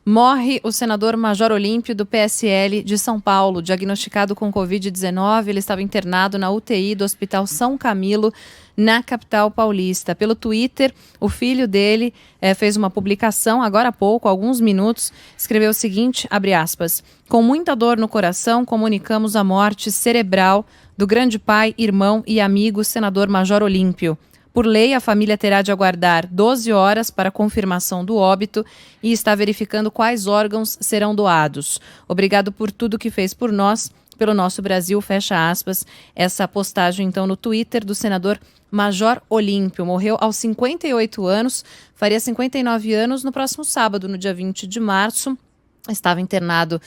Morre o senador Major Olímpio do PSL de São Paulo, diagnosticado com Covid-19. Ele estava internado na UTI do Hospital São Camilo, na capital paulista. Pelo Twitter, o filho dele fez uma publicação agora há pouco, alguns minutos, escreveu o seguinte, abre aspas, com muita dor no coração, comunicamos a morte cerebral do grande pai, irmão e amigo senador Major Olímpio. Por lei, a família terá de aguardar 12 horas para confirmação do óbito e está verificando quais órgãos serão doados. Obrigado por tudo que fez por nós, pelo nosso Brasil, fecha aspas. Essa postagem, então, no Twitter do senador Major Olímpio. Morreu aos 58 anos, faria 59 anos no próximo sábado, no dia 20 de março. Estava internado,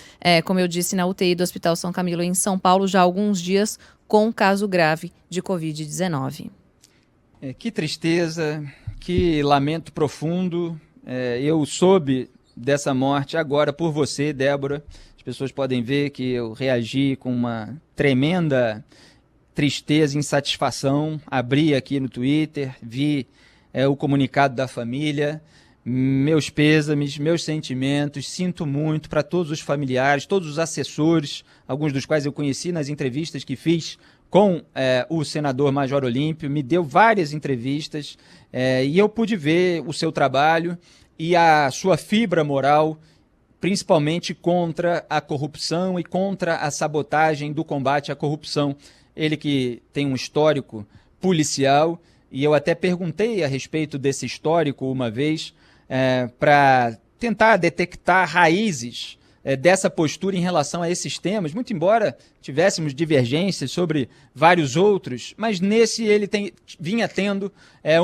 como eu disse, na UTI do Hospital São Camilo, em São Paulo, já há alguns dias, com um caso grave de Covid-19. Que tristeza, que lamento profundo. Eu soube dessa morte agora por você, Débora. As pessoas podem ver que eu reagi com uma tremenda tristeza e insatisfação. Abri aqui no Twitter, vi o comunicado da família, meus pêsames, meus sentimentos. Sinto muito para todos os familiares, todos os assessores, alguns dos quais eu conheci nas entrevistas que fiz com o senador Major Olímpio, me deu várias entrevistas e eu pude ver o seu trabalho e a sua fibra moral, principalmente contra a corrupção e contra a sabotagem do combate à corrupção. Ele que tem um histórico policial, e eu até perguntei a respeito desse histórico uma vez, para tentar detectar raízes dessa postura em relação a esses temas, muito embora tivéssemos divergências sobre vários outros, mas nesse ele vinha tendo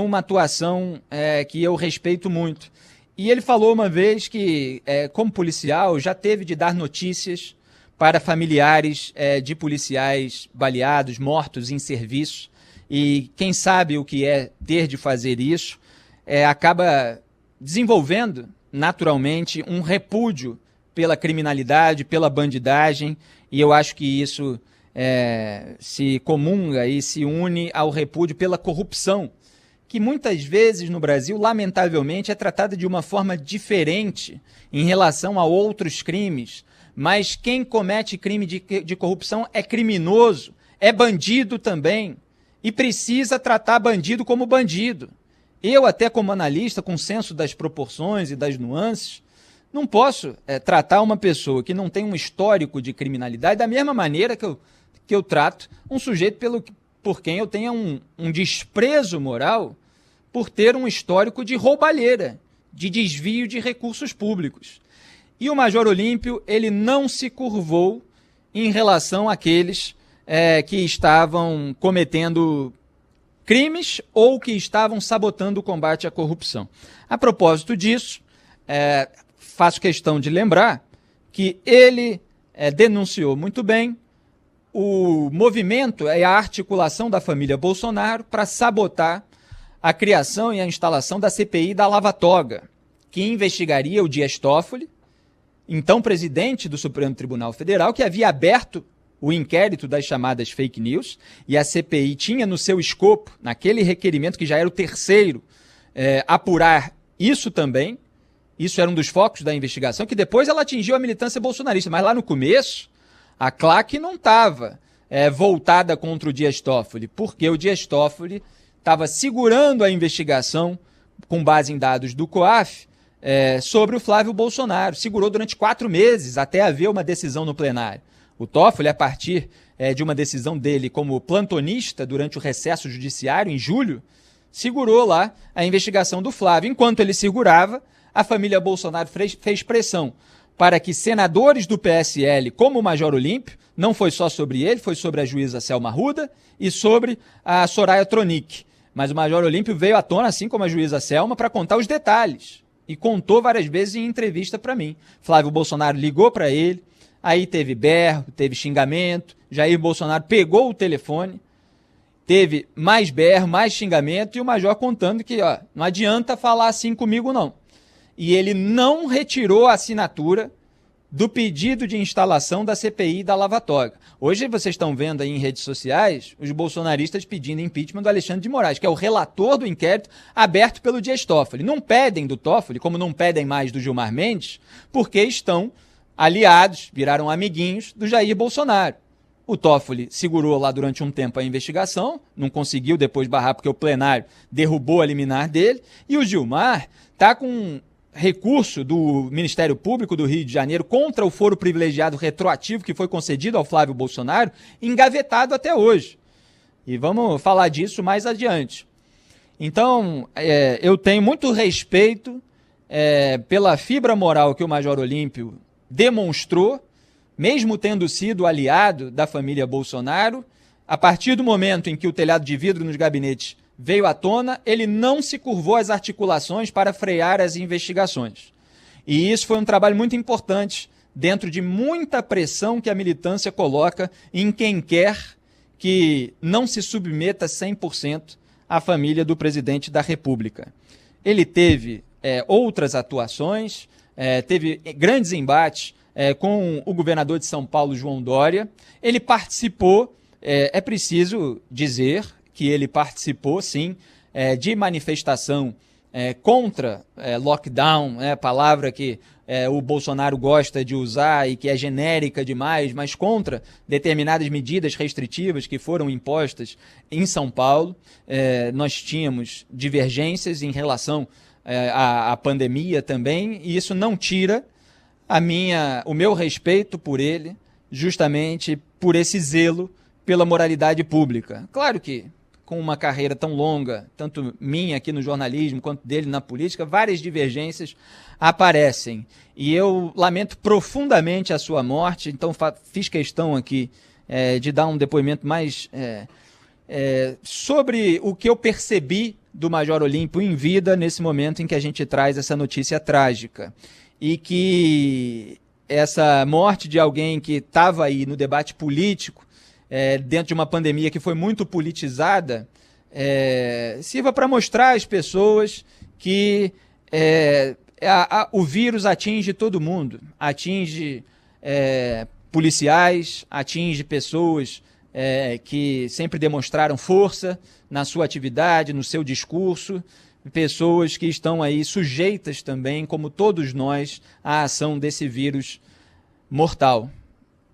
uma atuação que eu respeito muito. E ele falou uma vez que, como policial, já teve de dar notícias para familiares de policiais baleados, mortos em serviço, e quem sabe o que é ter de fazer isso, acaba desenvolvendo naturalmente um repúdio pela criminalidade, pela bandidagem, e eu acho que isso se comunga e se une ao repúdio pela corrupção, que muitas vezes no Brasil, lamentavelmente, é tratada de uma forma diferente em relação a outros crimes, mas quem comete crime de corrupção é criminoso, é bandido também, e precisa tratar bandido como bandido. Eu, até como analista, com senso das proporções e das nuances, não posso tratar uma pessoa que não tem um histórico de criminalidade da mesma maneira que eu trato um sujeito por quem eu tenha um desprezo moral por ter um histórico de roubalheira, de desvio de recursos públicos. E o Major Olímpio, ele não se curvou em relação àqueles que estavam cometendo crimes ou que estavam sabotando o combate à corrupção. A propósito disso, faço questão de lembrar que ele denunciou muito bem o movimento e a articulação da família Bolsonaro para sabotar a criação e a instalação da CPI da Lava Toga, que investigaria o Dias Toffoli, então presidente do Supremo Tribunal Federal, que havia aberto o inquérito das chamadas fake news, e a CPI tinha no seu escopo, naquele requerimento que já era o terceiro, apurar isso também. Isso era um dos focos da investigação, que depois ela atingiu a militância bolsonarista, mas lá no começo, a claque não estava voltada contra o Dias Toffoli, porque o Dias Toffoli estava segurando a investigação, com base em dados do COAF, sobre o Flávio Bolsonaro. Segurou durante 4 meses, até haver uma decisão no plenário. O Toffoli, a partir de uma decisão dele como plantonista durante o recesso judiciário, em julho, segurou lá a investigação do Flávio. Enquanto ele segurava, a família Bolsonaro fez pressão para que senadores do PSL, como o Major Olímpio, não foi só sobre ele, foi sobre a juíza Selma Arruda e sobre a Soraya Tronic. Mas o Major Olímpio veio à tona, assim como a juíza Selma, para contar os detalhes. E contou várias vezes em entrevista para mim. Flávio Bolsonaro ligou para ele, aí teve berro, teve xingamento, Jair Bolsonaro pegou o telefone, teve mais berro, mais xingamento, e o Major contando que não adianta falar assim comigo não. E ele não retirou a assinatura do pedido de instalação da CPI da Lava Toga. Hoje vocês estão vendo aí em redes sociais os bolsonaristas pedindo impeachment do Alexandre de Moraes, que é o relator do inquérito aberto pelo Dias Toffoli. Não pedem do Toffoli, como não pedem mais do Gilmar Mendes, porque estão aliados, viraram amiguinhos do Jair Bolsonaro. O Toffoli segurou lá durante um tempo a investigação, não conseguiu depois barrar porque o plenário derrubou a liminar dele, e o Gilmar está com recurso do Ministério Público do Rio de Janeiro contra o foro privilegiado retroativo que foi concedido ao Flávio Bolsonaro, engavetado até hoje. E vamos falar disso mais adiante. Então, eu tenho muito respeito pela fibra moral que o Major Olímpio demonstrou, mesmo tendo sido aliado da família Bolsonaro. A partir do momento em que o telhado de vidro nos gabinetes veio à tona, ele não se curvou às articulações para frear as investigações. E isso foi um trabalho muito importante, dentro de muita pressão que a militância coloca em quem quer que não se submeta 100% à família do presidente da República. Ele teve outras atuações, teve grandes embates com o governador de São Paulo, João Dória. Ele participou, é preciso dizer que ele participou, sim, de manifestação contra lockdown, palavra que o Bolsonaro gosta de usar e que é genérica demais, mas contra determinadas medidas restritivas que foram impostas em São Paulo. Nós tínhamos divergências em relação à pandemia também, e isso não tira o meu respeito por ele, justamente por esse zelo pela moralidade pública. Claro que, com uma carreira tão longa, tanto minha aqui no jornalismo quanto dele na política, várias divergências aparecem. E eu lamento profundamente a sua morte, então fiz questão aqui de dar um depoimento mais sobre o que eu percebi do Major Olímpio em vida nesse momento em que a gente traz essa notícia trágica. E que essa morte de alguém que estava aí no debate político, dentro de uma pandemia que foi muito politizada, sirva para mostrar às pessoas que o vírus atinge todo mundo, atinge policiais, atinge pessoas que sempre demonstraram força na sua atividade, no seu discurso, pessoas que estão aí sujeitas também, como todos nós, à ação desse vírus mortal.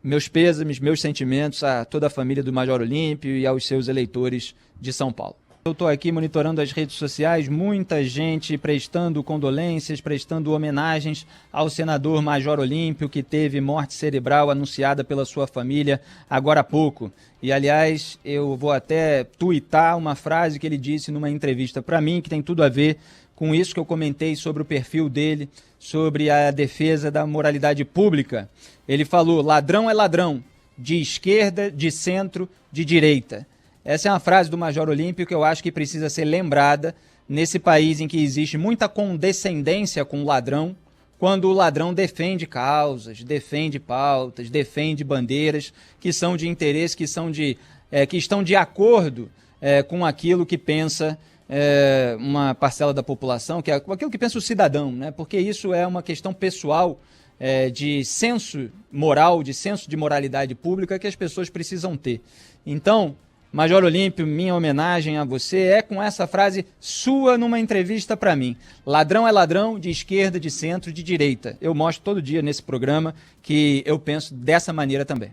Meus pêsames, meus sentimentos a toda a família do Major Olímpio e aos seus eleitores de São Paulo. Eu estou aqui monitorando as redes sociais, muita gente prestando condolências, prestando homenagens ao senador Major Olímpio, que teve morte cerebral anunciada pela sua família agora há pouco. E, aliás, eu vou até tuitar uma frase que ele disse numa entrevista para mim, que tem tudo a ver com isso que eu comentei sobre o perfil dele, sobre a defesa da moralidade pública. Ele falou: ladrão é ladrão, de esquerda, de centro, de direita. Essa é uma frase do Major Olímpio que eu acho que precisa ser lembrada nesse país em que existe muita condescendência com o ladrão, quando o ladrão defende causas, defende pautas, defende bandeiras que são de interesse, que estão de acordo com aquilo que pensa uma parcela da população, que é aquilo que pensa o cidadão, né? Porque isso é uma questão pessoal, de senso moral, de senso de moralidade pública que as pessoas precisam ter. Então, Major Olímpio, minha homenagem a você com essa frase sua numa entrevista para mim. Ladrão é ladrão, de esquerda, de centro, de direita. Eu mostro todo dia nesse programa que eu penso dessa maneira também.